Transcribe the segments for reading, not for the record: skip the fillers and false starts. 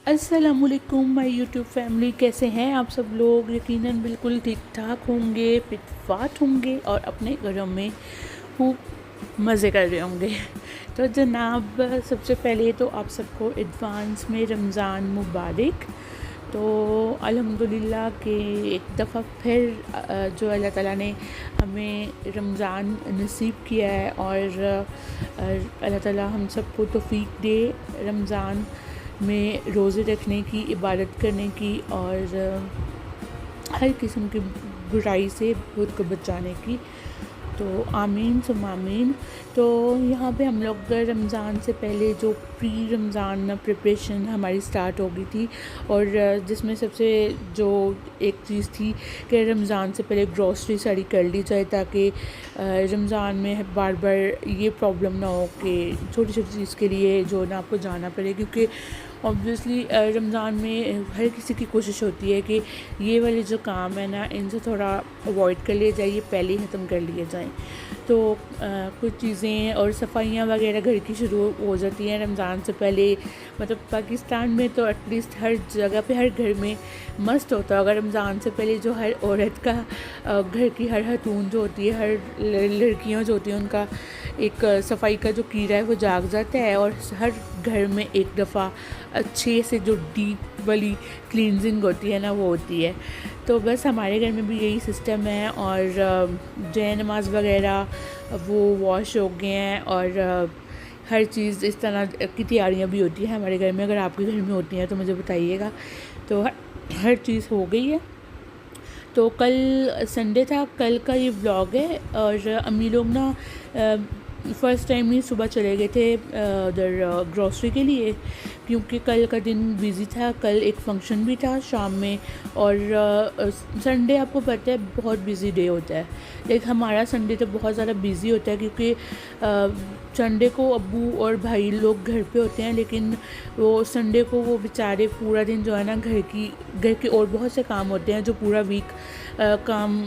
अस्सलामुअलैकुम my YouTube family, कैसे हैं आप सब लोग। यकीनन बिल्कुल ठीक ठाक होंगे, फिटफाट होंगे और अपने घरों में खूब मज़े कर रहे होंगे। तो जनाब, सबसे पहले तो आप सबको एडवांस में रमज़ान मुबारक। तो अल्हम्दुलिल्लाह के एक दफ़ा फिर जो अल्लाह ताला ने हमें रमज़ान नसीब किया है और अल्लाह ताला हम सबको तौफीक दे रमज़ान में रोज़े रखने की, इबादत करने की और हर किस्म की बुराई से खुद को बचाने की। तो आमीन सुम आमीन। तो यहाँ पे हम लोग रमज़ान से पहले जो प्री रमज़ान प्रिपरेशन हमारी स्टार्ट हो गई थी और जिसमें सबसे जो एक चीज़ थी कि रमज़ान से पहले ग्रॉसरी सारी कर ली जाए ताकि रमज़ान में बार बार ये प्रॉब्लम ना हो कि छोटी छोटी चीज़ के लिए जो ना आपको जाना पड़े, क्योंकि ऑब्वियसली रमज़ान में हर किसी की कोशिश होती है कि ये वाले जो काम है ना, इनसे थोड़ा अवॉइड कर लिया जाए, ये पहले ही ख़त्म कर लिए जाएं। तो कुछ चीज़ें और सफाइयाँ वगैरह घर की शुरू हो जाती हैं रमज़ान से पहले। मतलब पाकिस्तान में तो एटलीस्ट हर जगह पे हर घर में मस्त होता है अगर रमज़ान से पहले जो हर औरत का घर की हर खतून जो होती है, हर लड़कियाँ जो होती हैं, उनका एक सफाई का जो कीड़ा है वो जाग जाता है और हर घर में एक दफ़ा अच्छे से जो डीप वाली क्लींजिंग होती है ना, वो होती है। तो बस हमारे घर में भी यही सिस्टम है और जय नमाज वगैरह वो वॉश हो गए हैं और हर चीज़ इस तरह की तैयारियां भी होती है हमारे घर में। अगर आपके घर में होती हैं तो मुझे बताइएगा। तो हर चीज़ हो गई है। तो कल संडे था, कल का ये व्लॉग है और अम्मी लोग ना फ़र्स्ट टाइम ही सुबह चले गए थे उधर ग्रॉसरी के लिए, क्योंकि कल का दिन बिज़ी था। कल एक फ़ंक्शन भी था शाम में और संडे आपको पता है बहुत बिज़ी डे होता है। लेकिन हमारा संडे तो बहुत ज़्यादा बिज़ी होता है क्योंकि संडे को अब्बू और भाई लोग घर पे होते हैं, लेकिन वो संडे को वो बेचारे पूरा दिन जो है ना घर के और बहुत से काम होते हैं जो पूरा वीक काम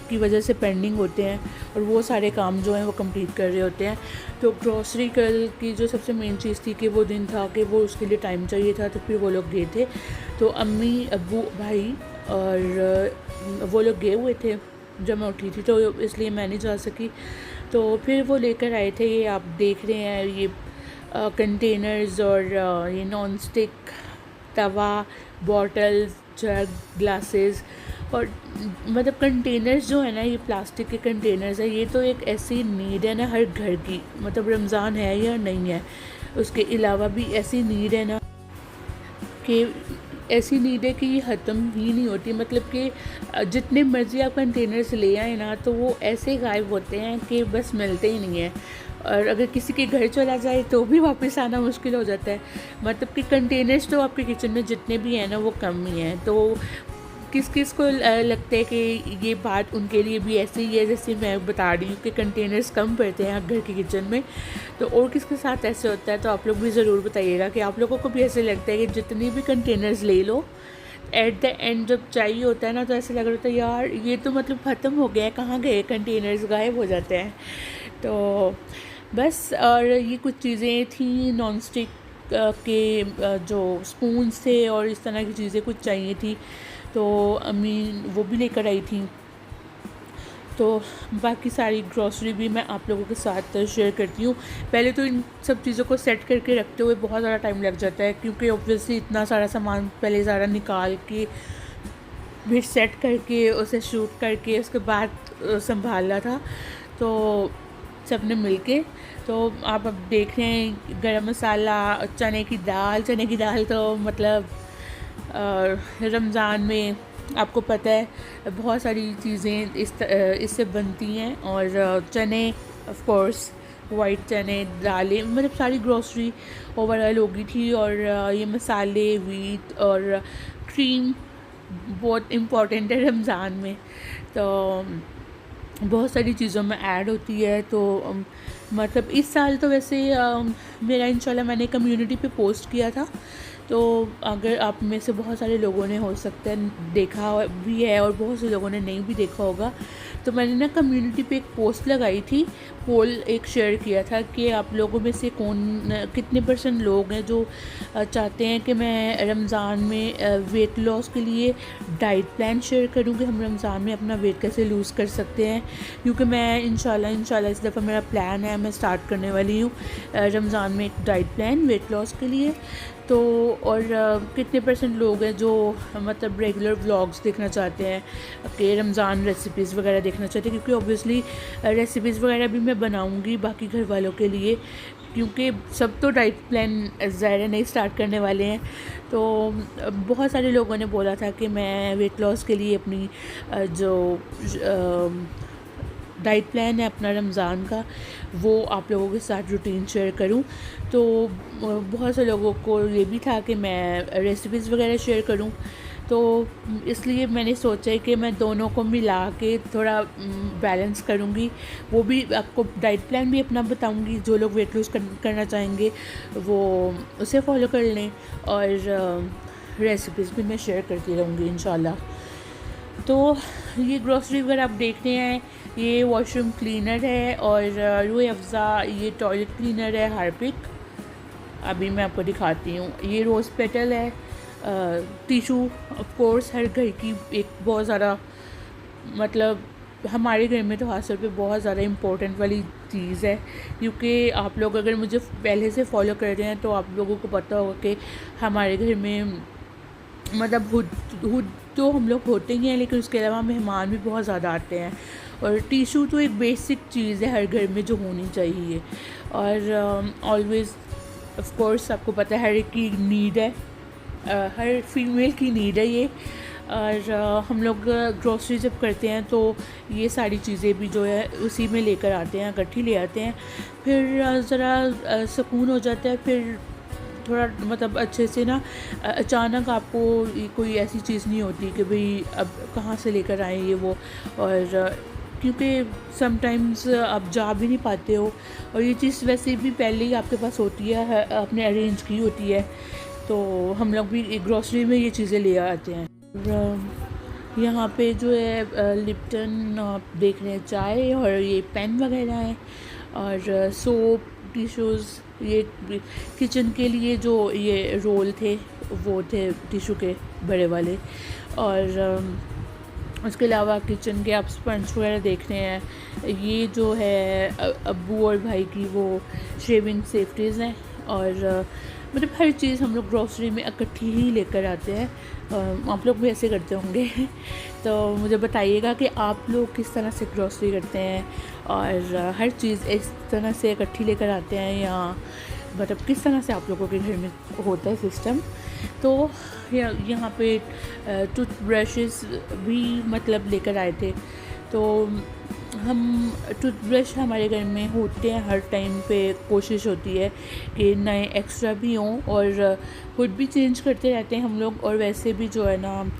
की वजह से पेंडिंग होते हैं और वो सारे काम जो हैं वो कंप्लीट कर रहे होते हैं। तो ग्रॉसरी कल की जो सबसे मेन चीज़ थी कि वो दिन था कि वो उसके लिए टाइम चाहिए था, तो फिर वो लोग गए थे। तो अम्मी अब्बू भाई और वो लोग गए हुए थे जब मैं उठी थी, तो इसलिए मैं नहीं जा सकी। तो फिर वो लेकर आए थे, ये आप देख रहे हैं, ये कंटेनर्स और ये नॉन स्टिक तवा, बॉटल्स, जग, ग्लासेस और मतलब कंटेनर्स जो है ना, ये प्लास्टिक के कंटेनर्स है। ये तो एक ऐसी नीड है ना हर घर की, मतलब रमज़ान है या नहीं है, उसके अलावा भी ऐसी नीड है ना कि ऐसी नीड है कि ये ख़त्म ही नहीं होती। मतलब कि जितने मर्ज़ी आप कंटेनर्स ले आए ना, तो वो ऐसे गायब होते हैं कि बस मिलते ही नहीं है। और अगर किसी के घर चला जाए तो भी वापस आना मुश्किल हो जाता है। मतलब कि कंटेनर्स तो आपके किचन में जितने भी हैं ना, वो कम ही हैं। तो किस किस को लगता है कि ये बात उनके लिए भी ऐसे ही है जैसे मैं बता रही हूँ कि कंटेनर्स कम पड़ते हैं घर के किचन में। तो और किसके साथ ऐसे होता है, तो आप लोग भी ज़रूर बताइएगा कि आप लोगों को भी ऐसे लगता है कि जितनी भी कंटेनर्स ले लो, एट द एंड जब चाहिए होता है ना, तो ऐसे लग रहा होता है यार ये तो मतलब ख़त्म हो गया है, कहाँ गए कंटेनर्स, गायब हो जाते हैं। तो बस, और ये कुछ चीज़ें थी नॉन स्टिक के जो स्पून्स थे और इस तरह की चीज़ें कुछ चाहिए थी, तो अम्मी वो भी लेकर आई थी। तो बाकी सारी ग्रॉसरी भी मैं आप लोगों के साथ शेयर करती हूँ। पहले तो इन सब चीज़ों को सेट करके रखते हुए बहुत ज़्यादा टाइम लग जाता है, क्योंकि ऑब्वियसली इतना सारा सामान पहले ज़्यादा निकाल के फिर सेट करके उसे शूट करके उसके बाद संभालना था। तो सब ने मिल के, तो आप अब देख रहे हैं गरम मसाला, चने की दाल तो मतलब रमज़ान में आपको पता है बहुत सारी चीज़ें इससे बनती हैं और चने ऑफ कोर्स, वाइट चने, दालें, मतलब सारी ग्रॉसरी ओवरऑल हो गई थी। और ये मसाले, व्हीट और क्रीम बहुत इम्पॉर्टेंट है रमज़ान में, तो बहुत सारी चीज़ों में ऐड होती है। तो मतलब इस साल तो वैसे मेरा इंशाल्लाह मैंने कम्युनिटी पे पोस्ट किया था तो अगर आप में से बहुत सारे लोगों ने हो सकता है देखा भी है और बहुत से लोगों ने नहीं भी देखा होगा, तो मैंने ना कम्युनिटी पे एक पोस्ट लगाई थी, पोल एक शेयर किया था कि आप लोगों में से कितने % लोग हैं जो चाहते हैं कि मैं रमज़ान में वेट लॉस के लिए डाइट प्लान शेयर करूँ कि हम रमज़ान में अपना वेट कैसे लूज़ कर सकते हैं। क्योंकि मैं इंशाल्लाह इस दफ़ा मेरा प्लान है, मैं स्टार्ट करने वाली हूँ रमज़ान में एक डाइट प्लान वेट लॉस के लिए। तो और कितने % लोग हैं जो मतलब रेगुलर व्लॉग्स देखना चाहते हैं कि रमज़ान रेसिपीज़ वगैरह देखना चाहते हैं, क्योंकि ऑब्वियसली रेसिपीज़ वगैरह भी मैं बनाऊंगी बाकी घर वालों के लिए, क्योंकि सब तो डाइट प्लान ज़ाहिर नहीं स्टार्ट करने वाले हैं। तो बहुत सारे लोगों ने बोला था कि मैं वेट लॉस के लिए अपनी जो डाइट प्लान है अपना रमज़ान का, वो आप लोगों के साथ रूटीन शेयर करूं। तो बहुत से लोगों को ये भी था कि मैं रेसिपीज़ वगैरह शेयर करूं, तो इसलिए मैंने सोचा है कि मैं दोनों को मिला के थोड़ा बैलेंस करूंगी। वो भी आपको डाइट प्लान भी अपना बताऊंगी, जो लोग वेट लूज़ करना चाहेंगे वो उसे फॉलो कर लें, और रेसिपीज़ भी मैं शेयर करती रहूँगी इंशाल्लाह। तो ये ग्रॉसरी वगैरह आप देख रहे हैं, ये वॉशरूम क्लीनर है, और रूह अफ़ज़ा ये टॉयलेट क्लीनर है हार्पिक। अभी मैं आपको दिखाती हूँ, ये रोज़ पेटल है। टिशू ऑफ कोर्स हर घर की एक बहुत ज़्यादा, मतलब हमारे घर में तो खास तौर पे बहुत ज़्यादा इम्पोर्टेंट वाली चीज़ है, क्योंकि आप लोग अगर मुझे पहले से फॉलो कर रहे हैं तो आप लोगों को पता होगा कि हमारे घर में मतलब हुड तो हम लोग होते ही हैं, लेकिन उसके अलावा मेहमान भी बहुत ज़्यादा आते हैं, और टिशू तो एक बेसिक चीज़ है हर घर में जो होनी चाहिए। और ऑलवेज़ ऑफ कोर्स आपको पता है हर एक की नीड है, हर फीमेल की नीड है ये। और हम लोग ग्रोसरी जब करते हैं तो ये सारी चीज़ें भी जो है उसी में लेकर आते हैं, इकट्ठी ले आते हैं, फिर ज़रा सुकून हो जाता है। फिर थोड़ा मतलब अच्छे से ना अचानक आपको कोई ऐसी चीज़ नहीं होती कि भाई अब कहाँ से लेकर आए ये वो, और क्योंकि समटाइम्स आप जा भी नहीं पाते हो, और ये चीज़ वैसे भी पहले ही आपके पास होती है, आपने अरेंज की होती है, तो हम लोग भी ग्रॉसरी में ये चीज़ें ले आते हैं। और यहाँ पे जो है लिप्टन आप देख रहे हैं चाय, और ये पेन वगैरह है, और सोप टिश्यूज़, ये किचन के लिए जो ये रोल थे वो थे टिशू के बड़े वाले। और उसके अलावा किचन के आप स्पंज वगैरह देख रहे हैं, ये जो है अब्बू और भाई की वो शेविंग सेफ्टीज़ हैं। और मतलब हर चीज़ हम लोग ग्रॉसरी में इकट्ठी ही लेकर आते हैं, आप लोग भी ऐसे करते होंगे। तो मुझे बताइएगा कि आप लोग किस तरह से ग्रॉसरी करते हैं, और हर चीज़ इस तरह से इकट्ठी लेकर आते हैं, या मतलब किस तरह से आप लोगों के घर में होता है सिस्टम। तो यहाँ पे टूथब्रशेस भी मतलब लेकर आए थे, तो हम टूथब्रश हमारे घर में होते हैं, हर टाइम पे कोशिश होती है कि नए एक्स्ट्रा भी हों, और हुड भी चेंज करते रहते हैं हम लोग, और वैसे भी जो है ना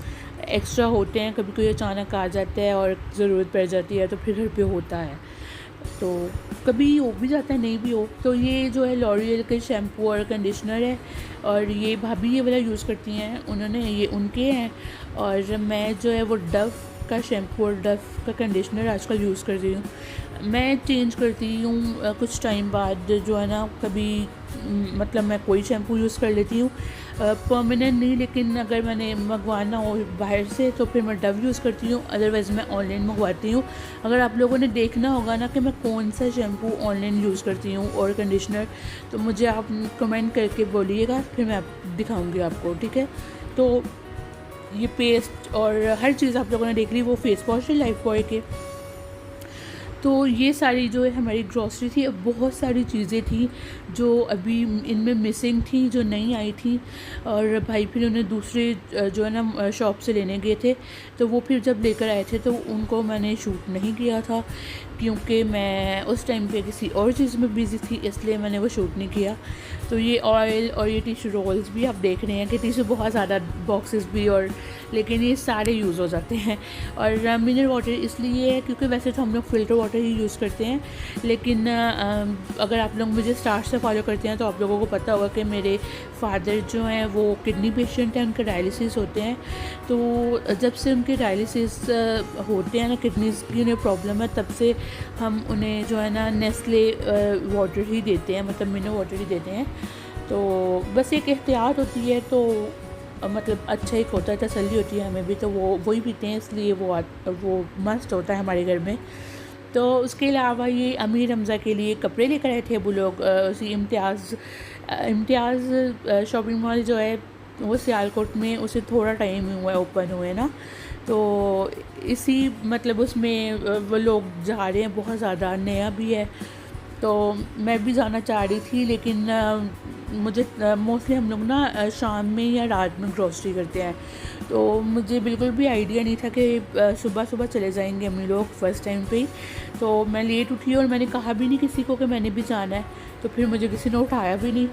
एक्स्ट्रा होते हैं, कभी कोई अचानक आ जाता है और ज़रूरत पड़ जाती है तो फिर घर पे होता है, तो कभी हो भी जाता है नहीं भी हो। तो ये जो है लॉरियल के शैम्पू और कंडीशनर है, और ये भाभी ये वाला यूज़ करती हैं, उन्होंने ये उनके हैं, और मैं जो है वो डव का शैम्पू और डव का कंडीशनर आजकल यूज़ कर रही हूँ। मैं चेंज करती हूँ कुछ टाइम बाद, जो है ना कभी मतलब मैं कोई शैम्पू यूज़ कर लेती हूँ, परमानेंट नहीं, लेकिन अगर मैंने मंगवाना हो बाहर से तो फिर मैं डव यूज़ करती हूँ, अदरवाइज़ मैं ऑनलाइन मंगवाती हूँ। अगर आप लोगों ने देखना होगा ना कि मैं कौन सा शैम्पू ऑनलाइन यूज़ करती हूँ और कंडीशनर, तो मुझे आप कमेंट करके बोलिएगा, फिर मैं दिखाऊँगी आपको, ठीक है। तो ये पेस्ट और हर चीज़ आप लोगों ने देख ली, वो फेस वॉश है लाइफबॉय के। तो ये सारी जो है हमारी ग्रॉसरी थी। अब बहुत सारी चीज़ें थी जो अभी इनमें मिसिंग थी, जो नहीं आई थी, और भाई फिर उन्हें दूसरे जो है ना शॉप से लेने गए थे, तो वो फिर जब लेकर आए थे तो उनको मैंने शूट नहीं किया था, क्योंकि मैं उस टाइम पे किसी और चीज़ में बिज़ी थी, इसलिए मैंने वो शूट नहीं किया। तो ये ऑयल और ये टिश्यू रोल्स भी आप देख रहे हैं कि टिश्यू बहुत ज़्यादा बॉक्सेस भी, और लेकिन ये सारे यूज़ हो जाते हैं। और मिनरल वाटर इसलिए है क्योंकि वैसे तो हम लोग फ़िल्टर वाटर ही यूज़ करते हैं, लेकिन अगर आप लोग मुझे स्टार्ट से फॉलो करते हैं तो आप लोगों को पता होगा कि मेरे फादर जो हैं वो किडनी पेशेंट हैं, उनके डायलिसिस होते हैं। तो जब से उनके डायलिसिस होते हैं ना, किडनीज़ की उन्हें प्रॉब्लम है, तब से हम उन्हें जो है ना नेस्ले वाटर ही देते हैं, मतलब मिनरल वाटर ही देते हैं। तो बस एक एहतियात होती है, तो मतलब अच्छा एक होता है, तसल्ली होती है हमें भी, तो वो वही पीते हैं, इसलिए वो मस्ट होता है हमारे घर में। तो उसके अलावा ये अमीर हमज़ा के लिए कपड़े लेकर आए थे वो लोग, उसी इम्तियाज़ शॉपिंग मॉल जो है वो सियालकोट में, उसे थोड़ा टाइम हुआ है ओपन हुए ना, तो इसी मतलब उसमें वो लोग जा रहे हैं, बहुत ज़्यादा नया भी है। तो मैं भी जाना चाह रही थी, लेकिन मुझे मोस्टली हम लोग ना शाम में या रात में ग्रॉसरी करते हैं, तो मुझे बिल्कुल भी आइडिया नहीं था कि सुबह सुबह चले जाएंगे हम लोग फर्स्ट टाइम पे ही। तो मैं लेट उठी और मैंने कहा भी नहीं किसी को कि मैंने भी जाना है, तो फिर मुझे किसी ने उठाया भी नहीं।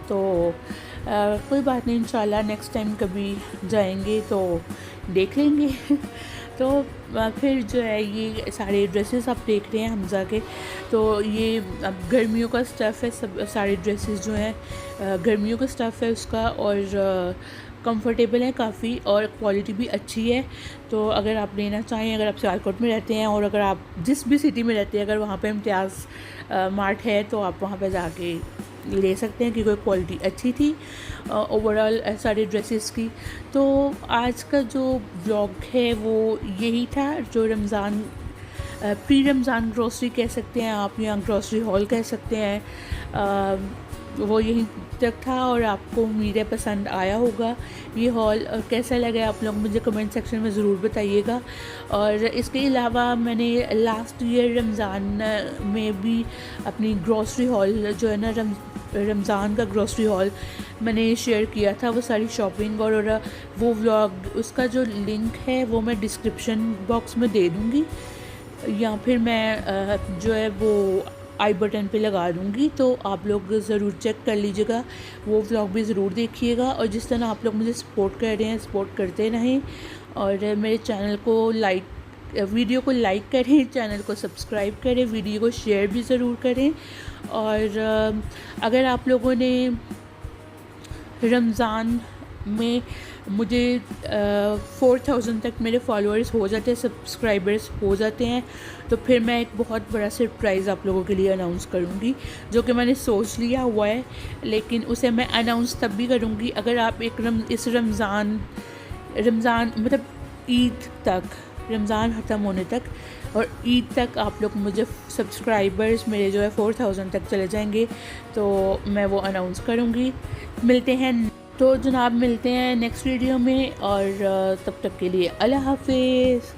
तो कोई बात नहीं, इंशाल्लाह नेक्स्ट टाइम कभी जाएंगे तो देख लेंगे। तो फिर जो है ये सारे ड्रेसेस आप देख रहे हैं हमज़ा के, तो ये अब गर्मियों का स्टफ़ है, सब सारे ड्रेसेस जो हैं गर्मियों का स्टफ़ है उसका, और कंफर्टेबल है काफ़ी, और क्वालिटी भी अच्छी है। तो अगर आप लेना चाहें, अगर आप सियालकोट में रहते हैं और अगर आप जिस भी सिटी में रहते हैं, अगर वहाँ पे इम्तियाज़ मार्ट है तो आप वहाँ पे जाके ले सकते हैं, क्योंकि क्वालिटी अच्छी थी ओवरऑल सारे ड्रेसेस की। तो आज का जो व्लॉग है वो यही था, जो रमज़ान प्री रमज़ान ग्रॉसरी कह सकते हैं आप, या ग्रॉसरी हॉल कह सकते हैं, वो यहीं तक था। और आपको उम्मीद है पसंद आया होगा ये हॉल, और कैसा लगा आप लोग मुझे कमेंट सेक्शन में ज़रूर बताइएगा। और इसके अलावा मैंने लास्ट ईयर रमज़ान में भी अपनी ग्रॉसरी हॉल जो है ना, रमज़ान का ग्रॉसरी हॉल मैंने शेयर किया था, वो सारी शॉपिंग, और वो व्लॉग उसका जो लिंक है वो मैं डिस्क्रिप्शन बॉक्स में दे दूँगी, या फिर मैं जो है वो आई बटन पे लगा दूँगी, तो आप लोग ज़रूर चेक कर लीजिएगा, वो व्लॉग भी ज़रूर देखिएगा। और जिस तरह आप लोग मुझे सपोर्ट कर रहे हैं, सपोर्ट करते रहें, और मेरे चैनल को वीडियो को लाइक करें, चैनल को सब्सक्राइब करें, वीडियो को शेयर भी ज़रूर करें। और अगर आप लोगों ने रमज़ान में मुझे 4000 तक मेरे फॉलोअर्स हो जाते हैं, सब्सक्राइबर्स हो जाते हैं, तो फिर मैं एक बहुत बड़ा सरप्राइज़ आप लोगों के लिए अनाउंस करूँगी, जो कि मैंने सोच लिया हुआ है, लेकिन उसे मैं अनाउंस तब भी करूँगी अगर आप इस रमज़ान मतलब ईद तक, रमज़ान ख़त्म होने तक और ईद तक आप लोग मुझे सब्सक्राइबर्स मेरे जो है 4000 तक चले जाएंगे, तो मैं वो अनाउंस करूँगी। मिलते हैं, तो जनाब मिलते हैं नेक्स्ट वीडियो में, और तब तक के लिए अल्लाह हाफिज़।